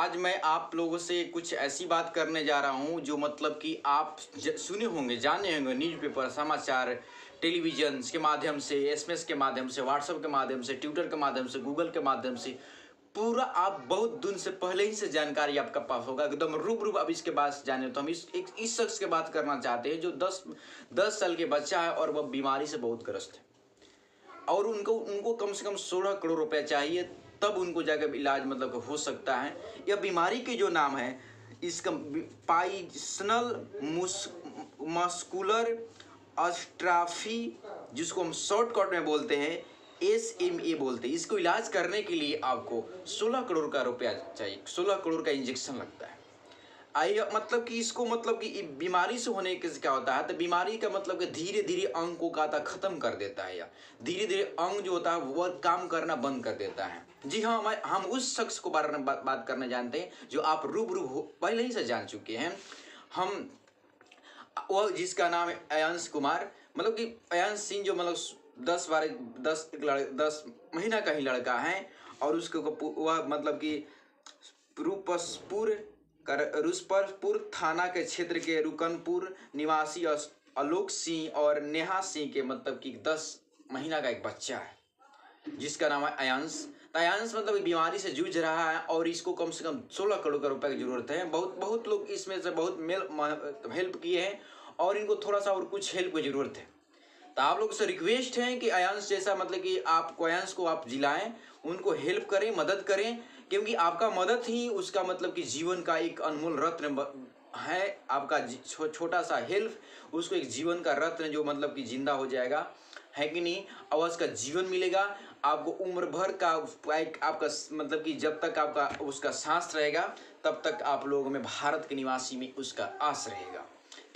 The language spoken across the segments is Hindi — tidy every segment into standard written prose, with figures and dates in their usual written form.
आज मैं आप लोगों से कुछ ऐसी बात करने जा रहा हूँ जो मतलब कि आप सुने होंगे, जाने होंगे, न्यूज़पेपर, समाचार, टेलीविजन के माध्यम से, एसएमएस के माध्यम से, व्हाट्सएप के माध्यम से, ट्विटर के माध्यम से, गूगल के माध्यम से, पूरा आप बहुत दिन से पहले ही से जानकारी आपका पास होगा, एकदम रूबरू। अब इसके बाद जाने तो हम इस शख्स की बात करना चाहते हैं जो 10 साल के बच्चा है और वह बीमारी से बहुत ग्रस्त है और उनको उनको कम से कम 16 करोड़ रुपया चाहिए, तब उनको जाकर इलाज मतलब हो सकता है। यह बीमारी के जो नाम है, इसका पाइसनल मस्कुलर एस्ट्राफी, जिसको हम शॉर्टकट में बोलते हैं SMA बोलते हैं। इसको इलाज करने के लिए आपको 16 करोड़ का रुपया चाहिए, 16 करोड़ का इंजेक्शन लगता है। आइए मतलब कि इसको मतलब कि बीमारी से होने के क्या होता है, तो बीमारी का मतलब कि धीरे धीरे अंग को काटा खत्म कर देता है, या धीरे धीरे अंग जो होता है वह काम करना बंद कर देता है। जी हाँ, हम उस शख्स को बारे में बात करने जानते हैं जो आप रूबरू पहले ही से जान चुके हैं। हम वह जिसका नाम है अयांश कुमार, मतलब कि अयांश सिंह, जो मतलब 10 महीना का ही लड़का है और उसको वह मतलब कि रुस्तमपुर थाना के क्षेत्र के रुकनपुर निवासी आलोक सिंह और नेहा सिंह के मतलब कि 10 महीना का एक बच्चा है जिसका नाम है अयांश। अयांश मतलब बीमारी से जूझ रहा है और इसको कम से कम 16 करोड़ का रुपए की जरूरत है। बहुत लोग इसमें से बहुत हेल्प किए हैं और इनको थोड़ा सा और कुछ हेल्प की जरूरत है। तो आप लोगों से रिक्वेस्ट है कि अयांश जैसा मतलब कि आपको अयांश को आप जिलाएं, उनको हेल्प करें, मदद करें, क्योंकि आपका मदद ही उसका मतलब कि जीवन का एक अनमोल रत्न है। आपका छोटा सा हेल्प उसको एक जीवन का रत्न जो मतलब कि जिंदा हो जाएगा, है कि नहीं। और उसका जीवन मिलेगा आपको, उम्र भर का आपका मतलब कि जब तक आपका उसका सांस रहेगा तब तक आप लोगों में, भारत के निवासी में उसका आस रहेगा।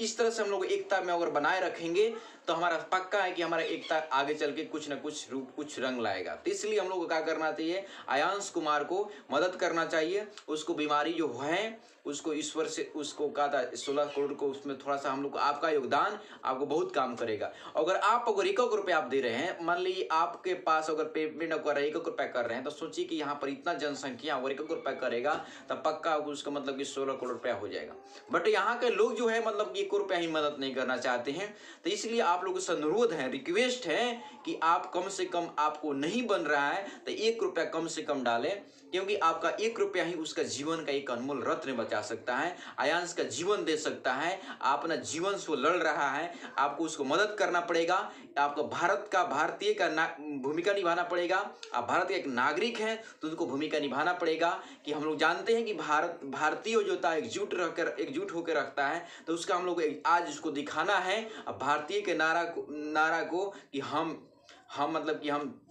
इस तरह से हम लोग एकता में अगर बनाए रखेंगे तो हमारा पक्का है कि हमारा एकता आगे चल के कुछ न कुछ रूप, कुछ रंग लाएगा। तो इसलिए हम लोग को क्या करना चाहिए, अयांश कुमार को मदद करना चाहिए। उसको बीमारी जो है उसको ईश्वर से उसको कहा था 16 करोड़ को, उसमें थोड़ा सा हम लोग को आपका योगदान आपको बहुत काम करेगा। अगर 1 रुपया आप दे रहे हैं, मान लीजिए आपके पास अगर पेमेंट अगर 1 रुपया कर रहे हैं, तो सोचिए कि यहाँ पर इतना जनसंख्या अगर 1 रुपया करेगा तब पक्का उसका मतलब कि 16 करोड़ रुपया हो जाएगा। बट यहाँ के लोग जो है मतलब कि 1 रुपया ही मदद नहीं करना चाहते हैं। तो इसलिए आप लोगों से अनुरोध है, रिक्वेस्ट है कि आप कम से कम, आपको नहीं बन रहा है तो 1 रुपया कम से कम डालें, क्योंकि आपका 1 रुपया ही उसका जीवन का एक अनमोल रत्न बचा सकता है, अयांश का जीवन दे सकता है। अपना जीवन से लड़ रहा है, आपको उसको मदद करना पड़ेगा। आपको भारत का, भारतीय का भूमिका निभाना पड़ेगा। आप भारत के एक नागरिक हैं तो उनको भूमिका निभाना पड़ेगा। कि हम लोग जानते हैं कि भारतीय जो होता है एकजुट होकर रखता है, तो उसका हम लोग आज उसको दिखाना है। अब भारतीय के नारा को कि हम मतलब कि हम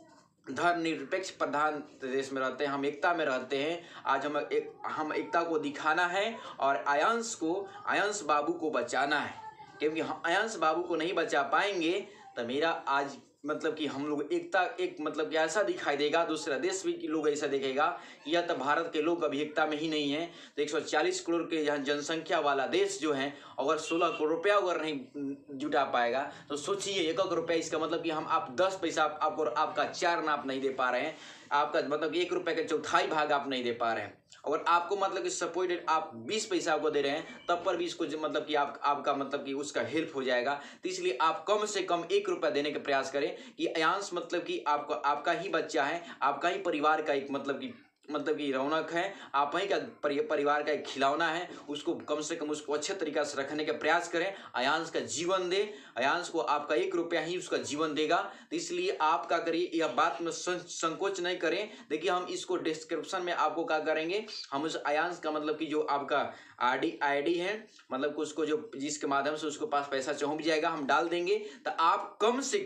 धर्मनिरपेक्ष प्रधान देश में रहते हैं, हम एकता में रहते हैं। आज हम एकता को दिखाना है और अयांश बाबू को बचाना है, क्योंकि हम अयांश बाबू को नहीं बचा पाएंगे तो मेरा आज मतलब कि हम लोग एकता एक मतलब कि ऐसा दिखाई देगा, दूसरा देश भी लोग ऐसा देखेगा कि यह तो भारत के लोग अभी एकता में ही नहीं है। तो 140 करोड़ के यहाँ जनसंख्या वाला देश जो है, अगर 16 करोड़ रुपया अगर नहीं जुटा पाएगा तो सोचिए 1 रुपया, इसका मतलब कि आप 10 पैसा आपका 4 ना आप नहीं दे पा रहे हैं, आपका मतलब 1 रुपये का चौथाई भाग आप नहीं दे पा रहे हैं। अगर आपको मतलब कि सपोर्टेड आप 20 पैसा आपको दे रहे हैं, तब पर भी इसको मतलब कि आपका मतलब कि उसका हेल्प हो जाएगा। तो इसलिए आप कम से कम 1 रुपया देने का प्रयास करें कि अयांश मतलब कि आपका ही बच्चा है, आपका ही परिवार का एक मतलब कि रौनक है, आप ही का परिवार का एक खिलौना है। उसको कम से कम उसको अच्छे तरीके से रखने का प्रयास करें। अयांश का जीवन दे, अयांश को आपका 1 रुपया ही उसका जीवन देगा। तो इसलिए आप क्या करिए, यह बात में संकोच नहीं करें। देखिए हम इसको डिस्क्रिप्शन में आपको क्या करेंगे, हम उस अयांश का मतलब कि जो आपका आईडी है, मतलब उसको जो जिसके माध्यम से उसको पास पैसा पहुंच जाएगा, हम डाल देंगे। तो आप कम से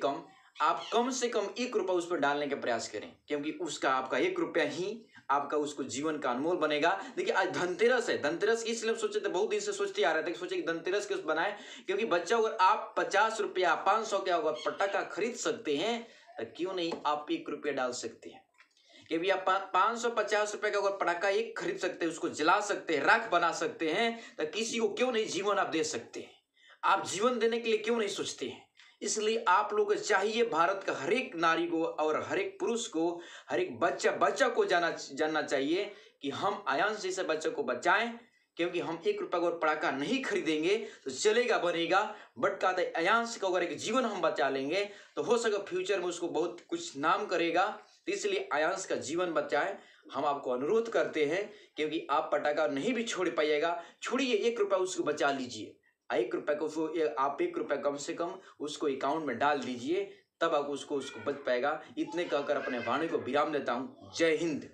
कम 1 रुपया उस पर डालने का प्रयास करें, क्योंकि उसका आपका 1 रुपया ही आपका उसको जीवन का अनमोल बनेगा। देखिए आज धनतेरस है, धनतेरस की इसलिए सोचे थे, बहुत दिन से सोचते आ रहे थे कि सोचे कि धनतेरस के बनाए, क्योंकि बच्चा अगर आप 50 रुपया 500 के अगर पटाखा खरीद सकते हैं तो क्यों नहीं आप 1 रुपया डाल सकते हैं। क्योंकि आप 550 रुपए का अगर पटाखा एक खरीद सकते हैं, उसको जला सकते हैं, राख बना सकते हैं, तो किसी को क्यों नहीं जीवन आप दे सकते हैं। आप जीवन देने के लिए क्यों नहीं सोचते हैं। इसलिए आप लोग को चाहिए, भारत का हर एक नारी को और हर एक पुरुष को, हर एक बच्चा को जानना चाहिए कि हम आयांश जैसे बच्चों को बचाएं, क्योंकि हम 1 रुपये को पटाखा नहीं खरीदेंगे तो चलेगा बनेगा, बट कहते हैं आयांश को अगर एक जीवन हम बचा लेंगे तो हो सके फ्यूचर में उसको बहुत कुछ नाम करेगा। तो इसलिए आयांश का जीवन बचाएं, हम आपको अनुरोध करते हैं, क्योंकि आप पटाखा नहीं भी छोड़ पाइएगा, छोड़िए 1 रुपये उसको बचा लीजिए। 1 रुपये को आप 1 रुपये कम से कम उसको अकाउंट में डाल दीजिए, तब आप उसको बच पाएगा। इतने कहकर अपने वाणी को विराम देता हूँ। जय हिंद।